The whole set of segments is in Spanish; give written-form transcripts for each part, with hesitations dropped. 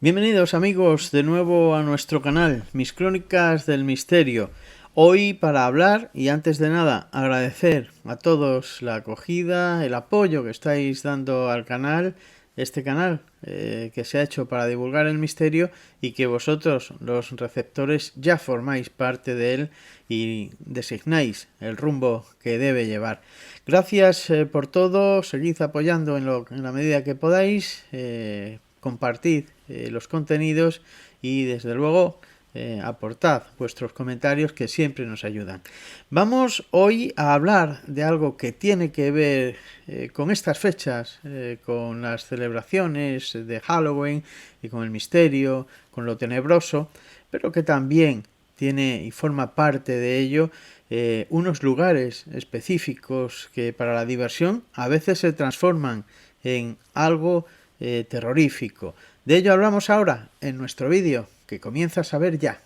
Bienvenidos amigos de nuevo a nuestro canal, Mis Crónicas del Misterio. Hoy para hablar y antes de nada agradecer a todos la acogida, el apoyo que estáis dando al canal, este canal que se ha hecho para divulgar el misterio y que vosotros los receptores ya formáis parte de él y designáis el rumbo que debe llevar. Gracias por todo, seguid apoyando en la medida que podáis, compartid los contenidos y desde luego aportad vuestros comentarios que siempre nos ayudan. Vamos hoy a hablar de algo que tiene que ver con estas fechas, con las celebraciones de Halloween y con el misterio, con lo tenebroso, pero que también tiene y forma parte de ello unos lugares específicos que para la diversión a veces se transforman en algo terrorífico. De ello hablamos ahora en nuestro vídeo, que comienzas a ver ya.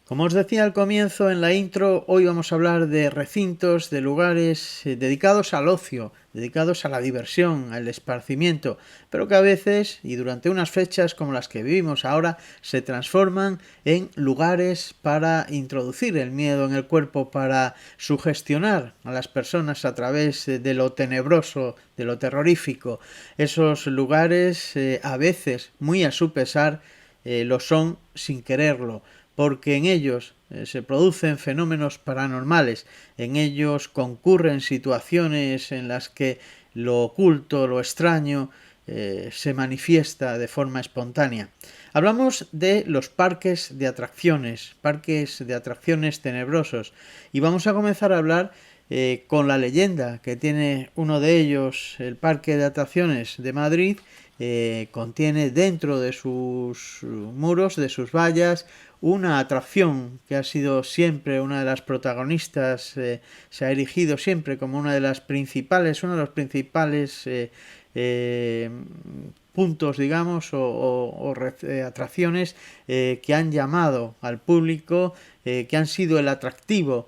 Como os decía al comienzo en la intro, hoy vamos a hablar de recintos, de lugares dedicados al ocio, dedicados a la diversión, al esparcimiento, pero que a veces, y durante unas fechas como las que vivimos ahora, se transforman en lugares para introducir el miedo en el cuerpo, para sugestionar a las personas a través de lo tenebroso, de lo terrorífico. Esos lugares, a veces, muy a su pesar, lo son sin quererlo, porque en ellos se producen fenómenos paranormales, en ellos concurren situaciones en las que lo oculto, lo extraño, se manifiesta de forma espontánea. Hablamos de los parques de atracciones tenebrosos, y vamos a comenzar a hablar con la leyenda que tiene uno de ellos, el Parque de Atracciones de Madrid. Contiene dentro de sus muros, de sus vallas, una atracción que ha sido siempre una de las protagonistas, se ha erigido siempre como una de las principales, uno de los principales puntos, digamos, o atracciones que han llamado al público, que han sido el atractivo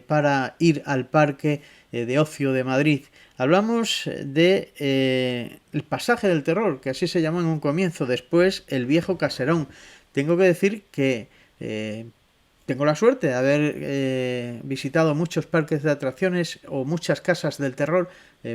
para ir al parque de ocio de Madrid. Hablamos de el pasaje del terror, que así se llamó en un comienzo, después el viejo caserón. Tengo que decir que tengo la suerte de haber visitado muchos parques de atracciones o muchas casas del terror,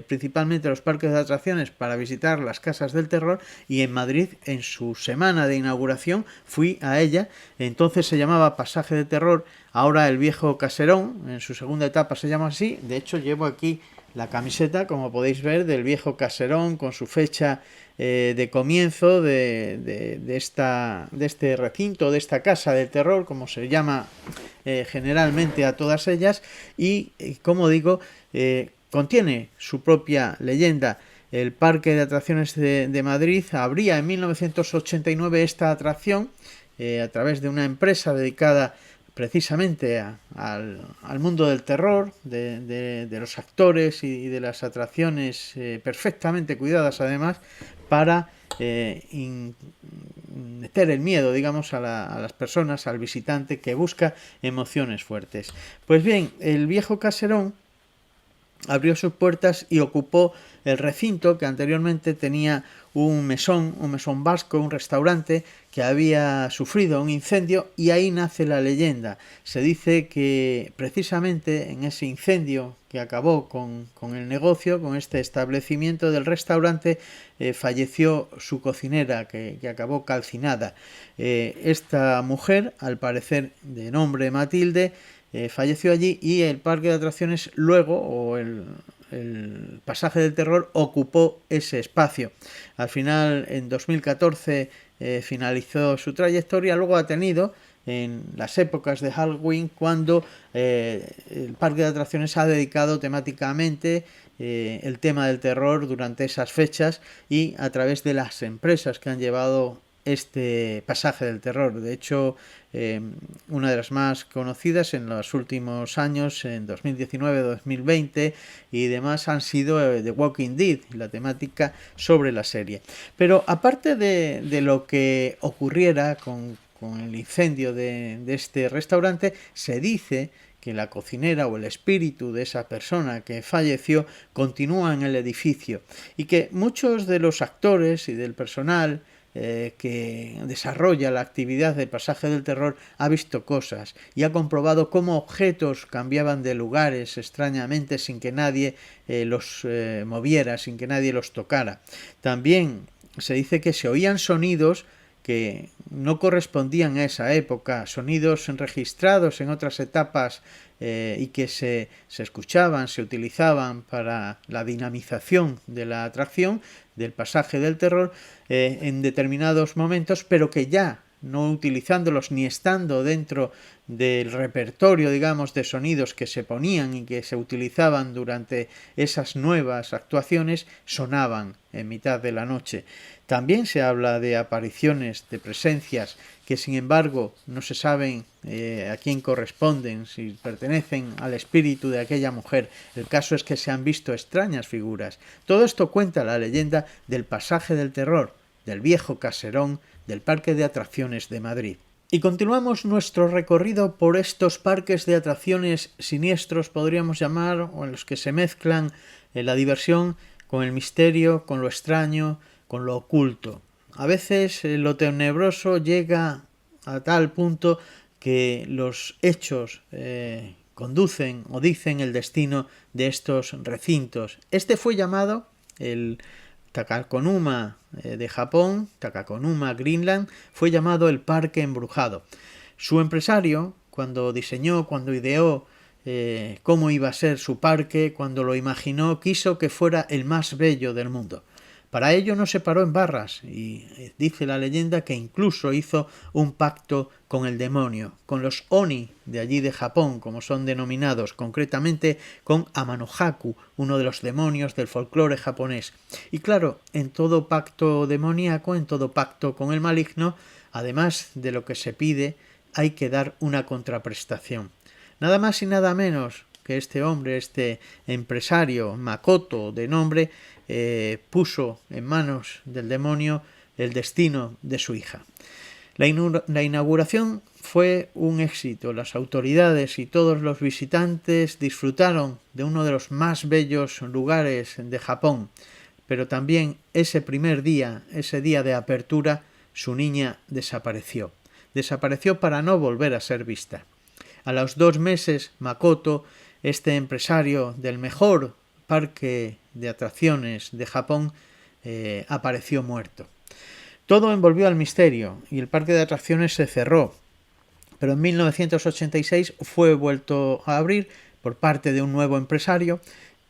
principalmente los parques de atracciones para visitar las casas del terror, y en Madrid en su semana de inauguración fui a ella. Entonces se llamaba Pasaje de Terror, ahora el viejo caserón, en su segunda etapa se llama así. De hecho llevo aquí la camiseta, como podéis ver, del viejo caserón con su fecha de comienzo de este recinto, de esta casa del terror, como se llama generalmente a todas ellas, y como digo, contiene su propia leyenda. El Parque de Atracciones de Madrid abría en 1989 esta atracción a través de una empresa dedicada precisamente al mundo del terror, de los actores y de las atracciones perfectamente cuidadas además, para meter el miedo, digamos, a las personas, al visitante que busca emociones fuertes. Pues bien, el viejo caserón abrió sus puertas y ocupó el recinto que anteriormente tenía un mesón vasco, un restaurante que había sufrido un incendio, y ahí nace la leyenda. Se dice que precisamente en ese incendio que acabó con el negocio, con este establecimiento del restaurante, falleció su cocinera, que acabó calcinada. Esta mujer, al parecer de nombre Matilde, falleció allí, y el parque de atracciones luego, o el pasaje del terror, ocupó ese espacio. Al final, en 2014, finalizó su trayectoria. Luego ha tenido, en las épocas de Halloween, cuando el parque de atracciones ha dedicado temáticamente el tema del terror durante esas fechas, y a través de las empresas que han llevado este pasaje del terror. De hecho, una de las más conocidas en los últimos años, en 2019, 2020 y demás, han sido The Walking Dead, la temática sobre la serie. Pero aparte de lo que ocurriera con el incendio de este restaurante, se dice que la cocinera o el espíritu de esa persona que falleció continúa en el edificio y que muchos de los actores y del personal que desarrolla la actividad del pasaje del terror ha visto cosas y ha comprobado cómo objetos cambiaban de lugares extrañamente sin que nadie los moviera, sin que nadie los tocara. También se dice que se oían sonidos que no correspondían a esa época, sonidos registrados en otras etapas y que se escuchaban, se utilizaban para la dinamización de la atracción, del pasaje del terror, en determinados momentos, pero que ya no utilizándolos ni estando dentro del repertorio, digamos, de sonidos que se ponían y que se utilizaban durante esas nuevas actuaciones, sonaban en mitad de la noche. También se habla de apariciones, de presencias que sin embargo no se saben a quién corresponden, si pertenecen al espíritu de aquella mujer. El caso es que se han visto extrañas figuras. Todo esto cuenta la leyenda del pasaje del terror, del viejo caserón del Parque de Atracciones de Madrid. Y continuamos nuestro recorrido por estos parques de atracciones siniestros, podríamos llamar, o en los que se mezclan la diversión con el misterio, con lo extraño, con lo oculto. A veces lo tenebroso llega a tal punto que los hechos conducen o dicen el destino de estos recintos. Este fue llamado el Takakonuma de Japón, Takakonuma Greenland, fue llamado el Parque Embrujado. Su empresario, cuando diseñó, cuando ideó cómo iba a ser su parque, cuando lo imaginó, quiso que fuera el más bello del mundo. Para ello no se paró en barras y dice la leyenda que incluso hizo un pacto con el demonio, con los Oni de allí de Japón, como son denominados, concretamente con Amanohaku, uno de los demonios del folclore japonés. Y claro, en todo pacto demoníaco, en todo pacto con el maligno, además de lo que se pide, hay que dar una contraprestación. Nada más y nada menos que este hombre, este empresario Makoto de nombre, puso en manos del demonio el destino de su hija. La inauguración fue un éxito. Las autoridades y todos los visitantes disfrutaron de uno de los más bellos lugares de Japón, pero también ese primer día, ese día de apertura, su niña desapareció. Desapareció para no volver a ser vista. A los 2 meses, Makoto, este empresario del mejor parque de atracciones de Japón, apareció muerto. Todo envolvió al misterio y el parque de atracciones se cerró, pero en 1986 fue vuelto a abrir por parte de un nuevo empresario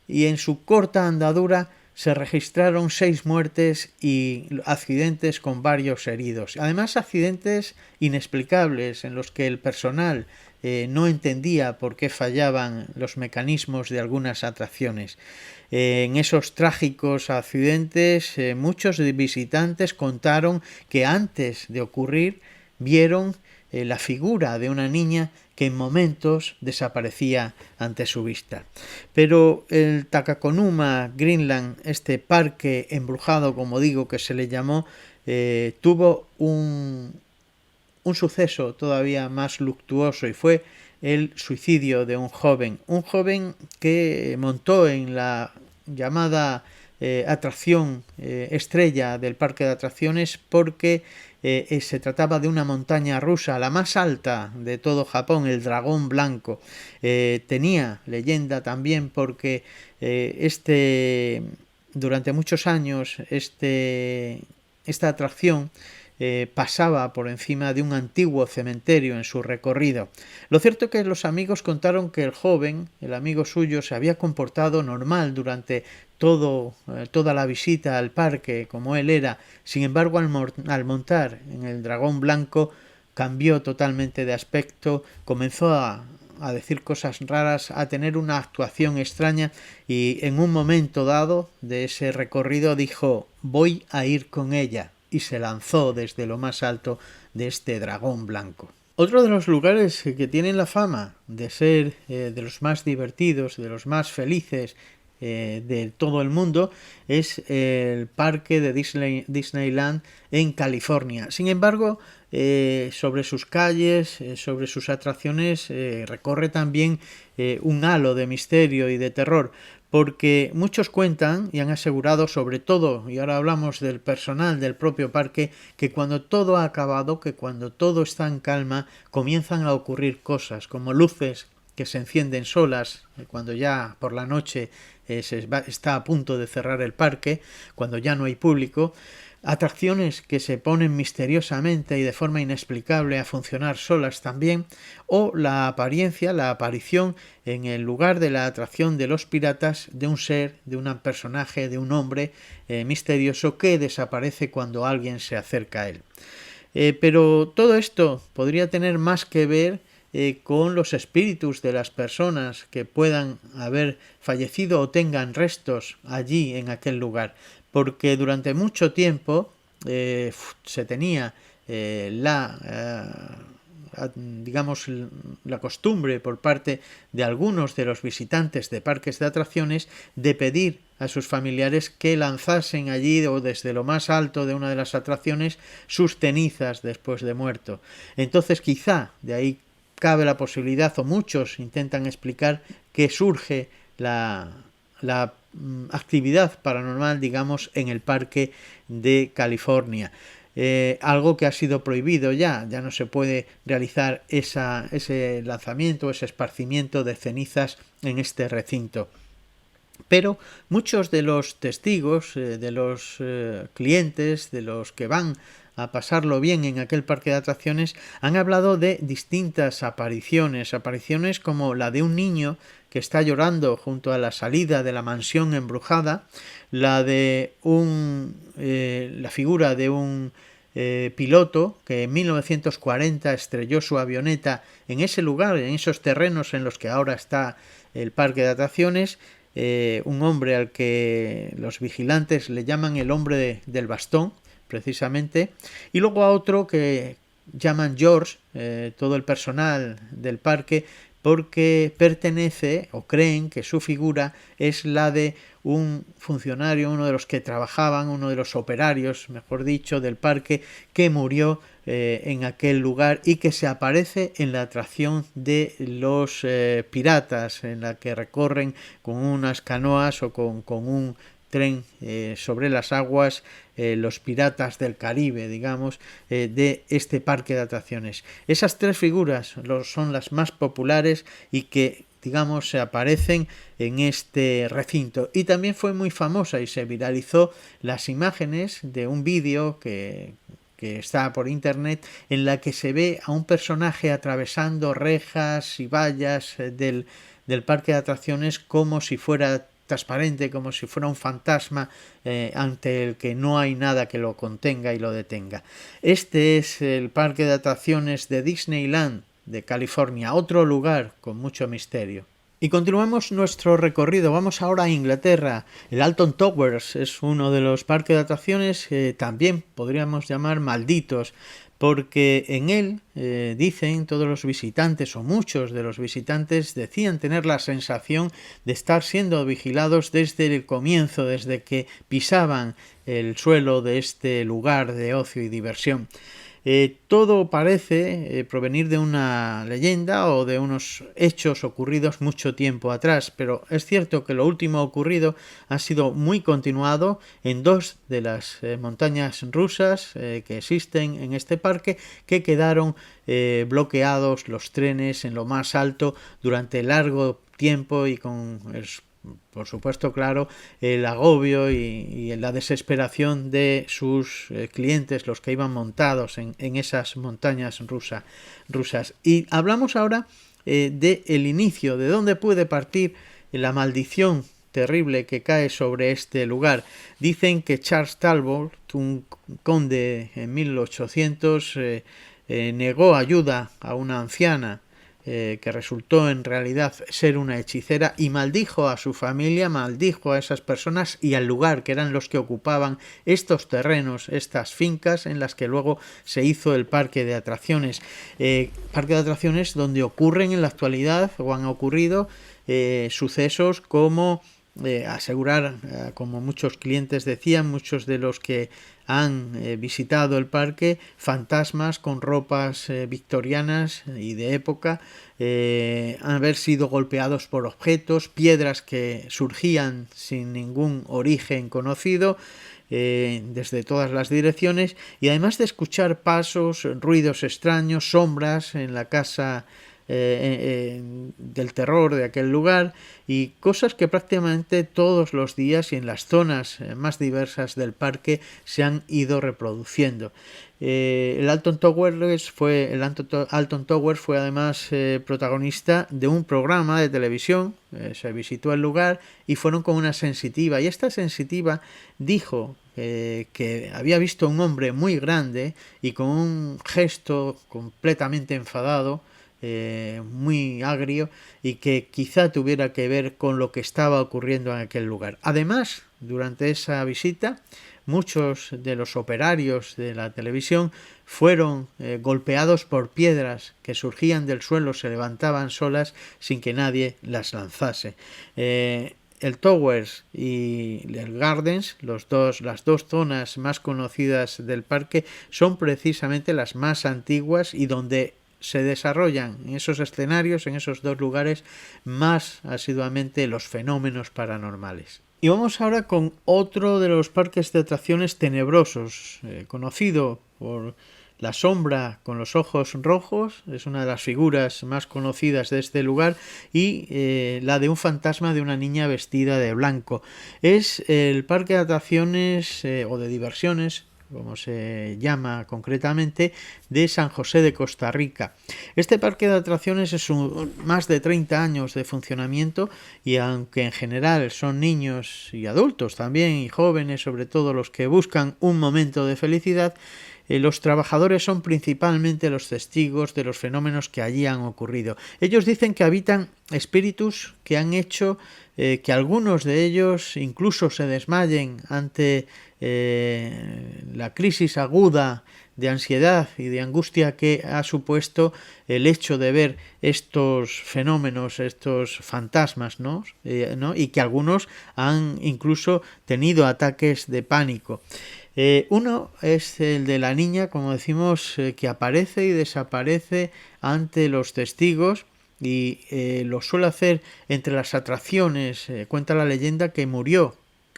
y en su corta andadura se registraron 6 muertes y accidentes con varios heridos. Además, accidentes inexplicables en los que el personal no entendía por qué fallaban los mecanismos de algunas atracciones. En esos trágicos accidentes, muchos visitantes contaron que antes de ocurrir vieron la figura de una niña que en momentos desaparecía ante su vista. Pero el Takakonuma Greenland, este parque embrujado, como digo, que se le llamó, tuvo un suceso todavía más luctuoso y fue el suicidio de un joven que montó en la llamada atracción estrella del parque de atracciones porque se trataba de una montaña rusa, la más alta de todo Japón, el Dragón Blanco. Tenía leyenda también porque durante muchos años esta atracción pasaba por encima de un antiguo cementerio en su recorrido. Lo cierto es que los amigos contaron que el joven, el amigo suyo, se había comportado normal durante toda la visita al parque, como él era. Sin embargo, al montar en el Dragón Blanco, cambió totalmente de aspecto, comenzó a decir cosas raras, a tener una actuación extraña y en un momento dado de ese recorrido dijo: voy a ir con ella. Y se lanzó desde lo más alto de este Dragón Blanco. Otro de los lugares que tienen la fama de ser de los más divertidos, de los más felices de todo el mundo es el parque de Disneyland en California. Sin embargo, sobre sus calles, sobre sus atracciones, recorre también un halo de misterio y de terror, porque muchos cuentan y han asegurado, sobre todo, y ahora hablamos del personal del propio parque, que cuando todo ha acabado, que cuando todo está en calma, comienzan a ocurrir cosas como luces que se encienden solas cuando ya por la noche está a punto de cerrar el parque, cuando ya no hay público, atracciones que se ponen misteriosamente y de forma inexplicable a funcionar solas también, o la aparición en el lugar de la atracción de los piratas de un ser, de un personaje, de un hombre misterioso que desaparece cuando alguien se acerca a él. Pero todo esto podría tener más que ver con los espíritus de las personas que puedan haber fallecido o tengan restos allí en aquel lugar, porque durante mucho tiempo se tenía digamos, la costumbre por parte de algunos de los visitantes de parques de atracciones de pedir a sus familiares que lanzasen allí o desde lo más alto de una de las atracciones sus cenizas después de muerto. Entonces quizá de ahí cabe la posibilidad, o muchos intentan explicar, que surge la actividad paranormal, digamos, en el parque de California. Algo que ha sido prohibido ya no se puede realizar ese lanzamiento, ese esparcimiento de cenizas en este recinto. Pero muchos de los testigos, de los clientes, de los que van a pasarlo bien en aquel parque de atracciones, han hablado de distintas apariciones como la de un niño que está llorando junto a la salida de la mansión embrujada, la de la figura de un piloto que en 1940 estrelló su avioneta en ese lugar, en esos terrenos en los que ahora está el parque de atracciones, un hombre al que los vigilantes le llaman el hombre del bastón, precisamente, y luego a otro que llaman George, todo el personal del parque, porque pertenece o creen que su figura es la de un funcionario, uno de los que trabajaban, uno de los operarios, mejor dicho, del parque, que murió en aquel lugar y que se aparece en la atracción de los piratas, en la que recorren con unas canoas o con un tren sobre las aguas, los piratas del Caribe, digamos, de este parque de atracciones. Esas tres figuras son las más populares y que, digamos, se aparecen en este recinto. Y también fue muy famosa y se viralizó las imágenes de un vídeo que está por internet, en la que se ve a un personaje atravesando rejas y vallas del parque de atracciones como si fuera transparente, como si fuera un fantasma ante el que no hay nada que lo contenga y lo detenga. Este es el parque de atracciones de Disneyland de California, otro lugar con mucho misterio. Y continuamos nuestro recorrido. Vamos ahora a Inglaterra. El Alton Towers es uno de los parques de atracciones que también podríamos llamar malditos, porque en él dicen todos los visitantes, o muchos de los visitantes, decían tener la sensación de estar siendo vigilados desde el comienzo, desde que pisaban el suelo de este lugar de ocio y diversión. Todo parece provenir de una leyenda o de unos hechos ocurridos mucho tiempo atrás, pero es cierto que lo último ocurrido ha sido muy continuado en dos de las montañas rusas que existen en este parque, que quedaron bloqueados los trenes en lo más alto durante largo tiempo y con por supuesto, claro, el agobio y la desesperación de sus clientes, los que iban montados en esas montañas rusas. Y hablamos ahora del inicio, de dónde puede partir la maldición terrible que cae sobre este lugar. Dicen que Charles Talbot, un conde en 1800, negó ayuda a una anciana que resultó en realidad ser una hechicera, y maldijo a su familia, maldijo a esas personas y al lugar, que eran los que ocupaban estos terrenos, estas fincas en las que luego se hizo el parque de atracciones. Parque de atracciones donde ocurren en la actualidad o han ocurrido sucesos como asegurar, como muchos clientes decían, muchos de los que han visitado el parque, fantasmas con ropas victorianas y de época, haber sido golpeados por objetos, piedras que surgían sin ningún origen conocido, desde todas las direcciones, y además de escuchar pasos, ruidos extraños, sombras en la casa del terror de aquel lugar, y cosas que prácticamente todos los días y en las zonas más diversas del parque se han ido reproduciendo. El Alton Towers fue además protagonista de un programa de televisión. Se visitó el lugar y fueron con una sensitiva, y esta sensitiva dijo que había visto a un hombre muy grande y con un gesto completamente enfadado, muy agrio, y que quizá tuviera que ver con lo que estaba ocurriendo en aquel lugar. Además, durante esa visita, muchos de los operarios de la televisión fueron golpeados por piedras que surgían del suelo, se levantaban solas sin que nadie las lanzase. El Towers y el Gardens, las dos zonas más conocidas del parque, son precisamente las más antiguas y donde se desarrollan en esos escenarios, en esos dos lugares, más asiduamente los fenómenos paranormales. Y vamos ahora con otro de los parques de atracciones tenebrosos, conocido por la sombra con los ojos rojos, es una de las figuras más conocidas de este lugar, y la de un fantasma de una niña vestida de blanco. Es el parque de atracciones o de diversiones, como se llama concretamente, de San José de Costa Rica. Este parque de atracciones es más de 30 años de funcionamiento, y aunque en general son niños y adultos también, y jóvenes sobre todo, los que buscan un momento de felicidad, los trabajadores son principalmente los testigos de los fenómenos que allí han ocurrido. Ellos dicen que habitan espíritus que han hecho que algunos de ellos incluso se desmayen ante la crisis aguda de ansiedad y de angustia que ha supuesto el hecho de ver estos fenómenos, estos fantasmas, ¿no? Y que algunos han incluso tenido ataques de pánico. Uno es el de la niña, como decimos, que aparece y desaparece ante los testigos, y lo suele hacer entre las atracciones. Cuenta la leyenda que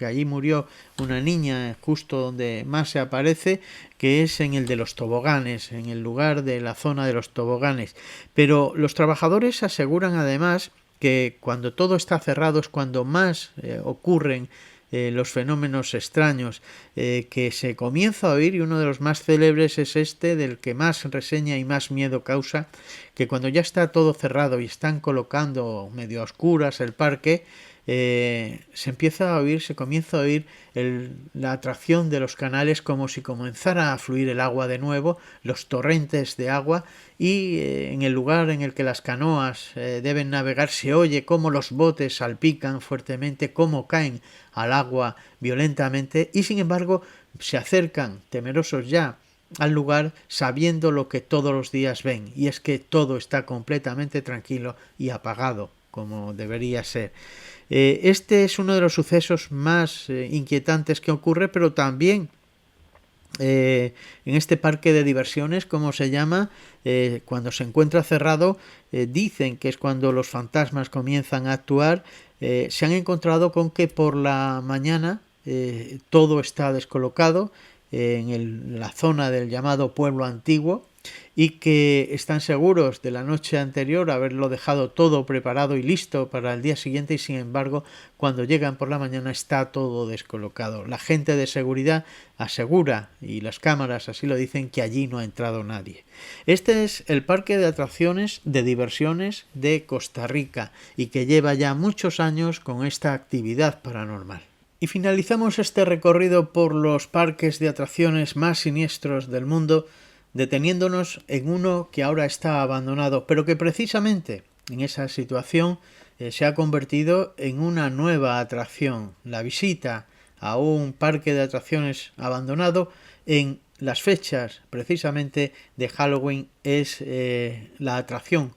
allí murió una niña justo donde más se aparece, que es en el de los toboganes, en el lugar de la zona de los toboganes. Pero los trabajadores aseguran además que cuando todo está cerrado es cuando más ocurren los fenómenos extraños que se comienza a oír, y uno de los más célebres es este, del que más reseña y más miedo causa, que cuando ya está todo cerrado y están colocando medio a oscuras el parque, se comienza a oír la atracción de los canales, como si comenzara a fluir el agua de nuevo, los torrentes de agua, y en el lugar en el que las canoas deben navegar se oye cómo los botes salpican fuertemente, cómo caen al agua violentamente, y sin embargo se acercan temerosos ya al lugar sabiendo lo que todos los días ven, y es que todo está completamente tranquilo y apagado, como debería ser. Este es uno de los sucesos más inquietantes que ocurre, pero también en este parque de diversiones, como se llama, cuando se encuentra cerrado, dicen que es cuando los fantasmas comienzan a actuar. Se han encontrado con que por la mañana todo está descolocado en la zona del llamado pueblo antiguo, y que están seguros de la noche anterior haberlo dejado todo preparado y listo para el día siguiente, y sin embargo cuando llegan por la mañana está todo descolocado. La gente de seguridad asegura, y las cámaras así lo dicen, que allí no ha entrado nadie. Este es el parque de atracciones de diversiones de Costa Rica, y que lleva ya muchos años con esta actividad paranormal. Y finalizamos este recorrido por los parques de atracciones más siniestros del mundo deteniéndonos en uno que ahora está abandonado, pero que precisamente en esa situación se ha convertido en una nueva atracción. La visita a un parque de atracciones abandonado en las fechas precisamente de Halloween es la atracción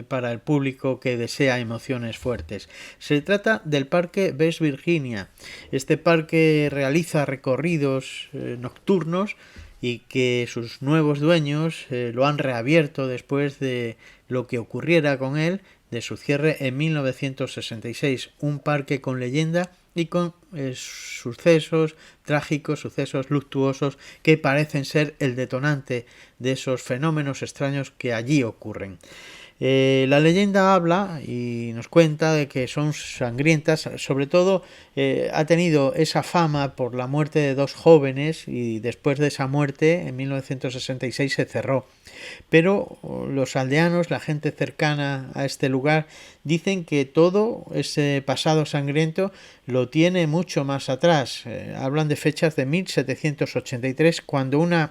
para el público que desea emociones fuertes. Se trata del Parque West Virginia. Este parque realiza recorridos nocturnos y que sus nuevos dueños lo han reabierto después de lo que ocurriera con él, de su cierre en 1966. Un parque con leyenda y con sucesos trágicos, sucesos luctuosos que parecen ser el detonante de esos fenómenos extraños que allí ocurren. La leyenda habla y nos cuenta de que son sangrientas, sobre todo ha tenido esa fama por la muerte de dos jóvenes y después de esa muerte en 1966 se cerró. Pero los aldeanos, la gente cercana a este lugar, dicen que todo ese pasado sangriento lo tiene mucho más atrás. Hablan de fechas de 1783, cuando una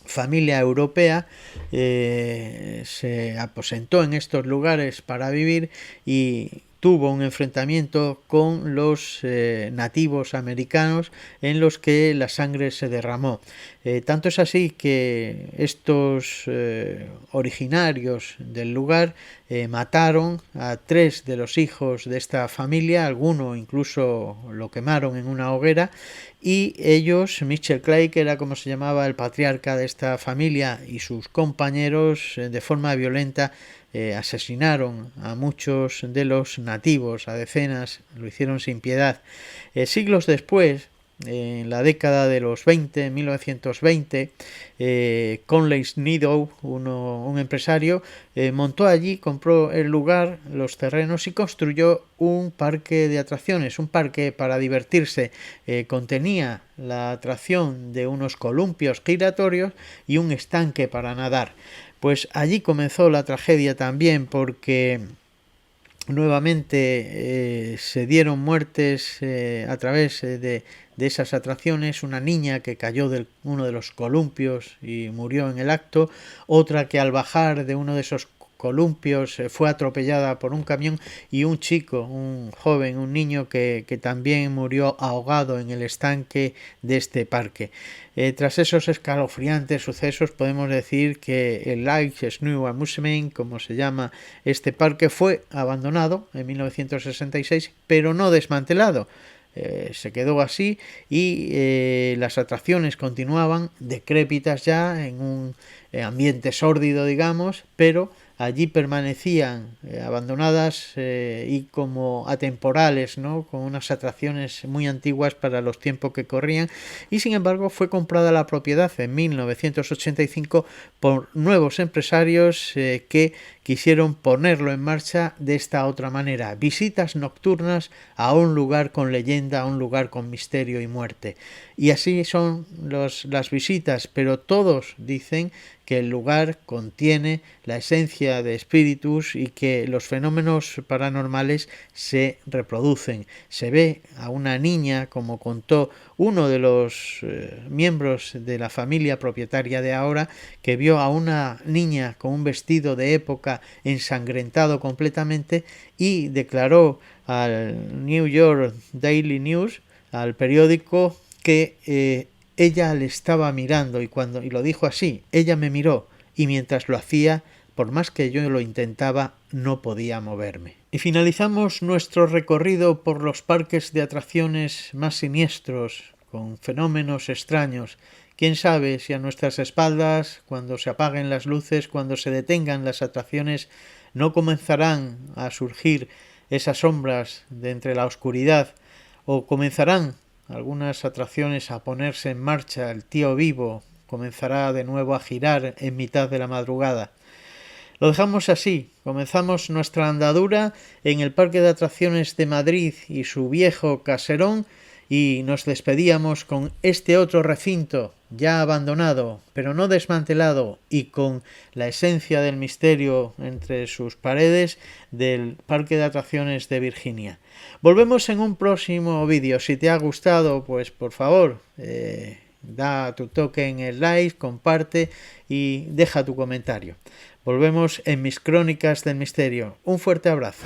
familia europea se aposentó en estos lugares para vivir y tuvo un enfrentamiento con los nativos americanos en los que la sangre se derramó. Tanto es así que estos originarios del lugar mataron a 3 de los hijos de esta familia, alguno incluso lo quemaron en una hoguera, y ellos, Mitchell Clay, que era como se llamaba el patriarca de esta familia, y sus compañeros de forma violenta asesinaron a muchos de los nativos, a decenas, lo hicieron sin piedad. Siglos después, en la década de los 20, 1920, Conley Snidow, un empresario, montó allí, compró el lugar, los terrenos y construyó un parque de atracciones, un parque para divertirse. Contenía la atracción de unos columpios giratorios y un estanque para nadar. Pues allí comenzó la tragedia también, porque nuevamente se dieron muertes a través de esas atracciones. Una niña que cayó de uno de los columpios y murió en el acto, otra que al bajar de uno de esos columpios fue atropellada por un camión, y un chico, un joven, un niño que también murió ahogado en el estanque de este parque. Tras esos escalofriantes sucesos podemos decir que el Lake Snow Amusement, como se llama este parque, fue abandonado en 1966, pero no desmantelado. Se quedó así y las atracciones continuaban decrépitas ya, en un ambiente sórdido, digamos, pero allí permanecían abandonadas y como atemporales, ¿no?, con unas atracciones muy antiguas para los tiempos que corrían, y sin embargo fue comprada la propiedad en 1985 por nuevos empresarios que quisieron ponerlo en marcha de esta otra manera: visitas nocturnas a un lugar con leyenda, a un lugar con misterio y muerte. Y así son las visitas, pero todos dicen que el lugar contiene la esencia de espíritus y que los fenómenos paranormales se reproducen. Se ve a una niña, como contó uno de los miembros de la familia propietaria de ahora, que vio a una niña con un vestido de época ensangrentado completamente, y declaró al New York Daily News, al periódico, que ella le estaba mirando, y lo dijo así: ella me miró, y mientras lo hacía, por más que yo lo intentaba, no podía moverme. Y finalizamos nuestro recorrido por los parques de atracciones más siniestros, con fenómenos extraños. Quién sabe si a nuestras espaldas, cuando se apaguen las luces, cuando se detengan las atracciones, no comenzarán a surgir esas sombras de entre la oscuridad, o comenzarán algunas atracciones a ponerse en marcha. El tío vivo comenzará de nuevo a girar en mitad de la madrugada. Lo dejamos así. Comenzamos nuestra andadura en el Parque de Atracciones de Madrid y su viejo caserón, y nos despedíamos con este otro recinto ya abandonado, pero no desmantelado, y con la esencia del misterio entre sus paredes, del Parque de Atracciones de Virginia. Volvemos en un próximo vídeo. Si te ha gustado, pues por favor, da tu toque en el like, comparte y deja tu comentario. Volvemos en mis crónicas del misterio. Un fuerte abrazo.